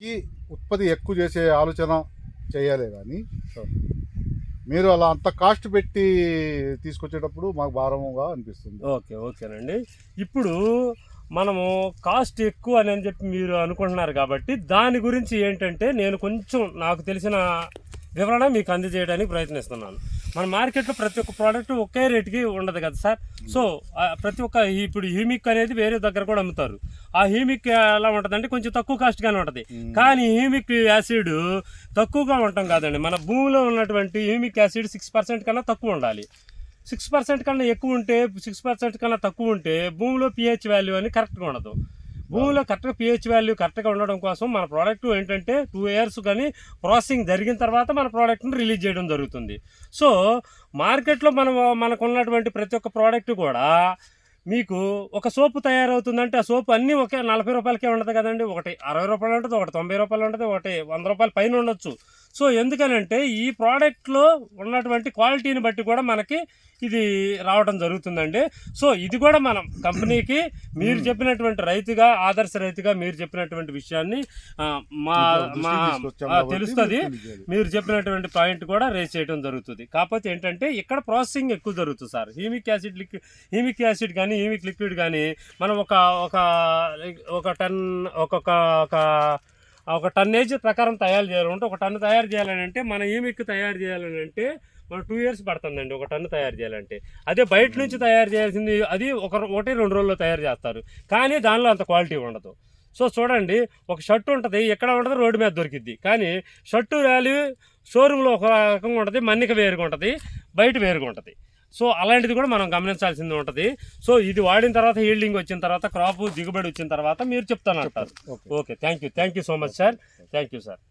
ఈ ఉత్పత్తి ఎక్కువ చేసే ఆలోచన చేయాలి కానీ మీరు అలా అంత కాస్ట్ పెట్టి తీసుకొచ్చేటప్పుడు మాకు భారముగా అనిపిస్తుంది. ఓకేనండి. ఇప్పుడు మనము కాస్ట్ ఎక్కువ అని చెప్పి మీరు అనుకుంటున్నారు కాబట్టి దాని గురించి ఏంటంటే నేను కొంచెం నాకు తెలిసిన వివరణ మీకు అందజేయడానికి ప్రయత్నిస్తున్నాను. మన మార్కెట్లో ప్రతి ఒక్క ప్రోడక్ట్ ఒకే రేటుకి ఉండదు కదా సార్. సో ప్రతి ఒక్క ఇప్పుడు హ్యూమిక్ అనేది వేరే దగ్గర కూడా అమ్ముతారు. ఆ హ్యూమిక్ ఎలా ఉంటుందంటే కొంచెం తక్కువ కాస్ట్గానే ఉంటుంది. కానీ హ్యూమిక్ యాసిడ్ తక్కువగా ఉండటం కాదండి, మన భూమిలో ఉన్నటువంటి హ్యూమిక్ యాసిడ్ 6% కన్నా తక్కువ ఉండాలి. 6% కన్నా ఎక్కువ ఉంటే 6% కన్నా తక్కువ ఉంటే భూమిలో పిహెచ్ వాల్యూ అని కరెక్ట్గా ఉండదు. భూమిలో కరెక్ట్గా పిహెచ్ వాల్యూ కరెక్ట్గా ఉండడం కోసం మన ప్రోడక్ట్ ఏంటంటే 2 years కానీ ప్రాసెసింగ్ జరిగిన తర్వాత మన ప్రోడక్ట్ని రిలీజ్ చేయడం జరుగుతుంది. సో మార్కెట్లో మనకు ఉన్నటువంటి ప్రతి ఒక్క ప్రోడక్ట్ కూడా మీకు ఒక సోపు తయారవుతుందంటే ఆ సోపు అన్నీ ఒకే 40 రూపాయలకే ఉండదు కదండి. ఒకటి 60 రూపాయలు ఉంటుంది, ఒకటి 90 రూపాయలు ఉంటుంది, ఒకటి 100 రూపాయల పైన ఉండొచ్చు. సో ఎందుకనంటే ఈ ప్రోడక్ట్లో ఉన్నటువంటి క్వాలిటీని బట్టి కూడా మనకి ఇది రావడం జరుగుతుందండి. సో ఇది కూడా మనం కంపెనీకి మీరు చెప్పినటువంటి రైతుగా, ఆదర్శ రైతుగా మీరు చెప్పినటువంటి విషయాన్ని మా తెలుస్తుంది. మీరు చెప్పినటువంటి పాయింట్ కూడా రేస్ చేయడం జరుగుతుంది. కాకపోతే ఏంటంటే ఇక్కడ ప్రాసెసింగ్ ఎక్కువ జరుగుతుంది సార్. హ్యూమిక్ యాసిడ్ కానీ హ్యూమిక్ లిక్విడ్ కానీ మనం ఒక టన్నేజ్ ప్రకారం తయారు చేయాలంటే, ఒక టన్ను తయారు చేయాలని అంటే మన హ్యూమిక్ తయారు చేయాలని అంటే మనం 2 years పడుతుందండి ఒక టన్ను తయారు చేయాలంటే. అదే బయట నుంచి తయారు చేయాల్సింది అది 1-2 రోజుల్లో తయారు చేస్తారు, కానీ దానిలో అంత క్వాలిటీ ఉండదు. సో చూడండి, ఒక షర్టు ఉంటుంది, ఎక్కడ ఉంటుంది రోడ్డు మీద దొరికిద్ది, కానీ షర్టు వాల్యూ షోరూంలో ఒక రకంగా ఉంటుంది, మన్నిక వేరుగా ఉంటుంది, బయట వేరుగా ఉంటుంది. సో అలాంటిది కూడా మనం గమనించాల్సింది ఉంటుంది. సో ఇది వాడిన తర్వాత హీల్డింగ్ వచ్చిన తర్వాత క్రాప్ దిగుబడి వచ్చిన తర్వాత మీరు చెప్తాను అంటారు. Okay, thank you so much sir. Thank you sir.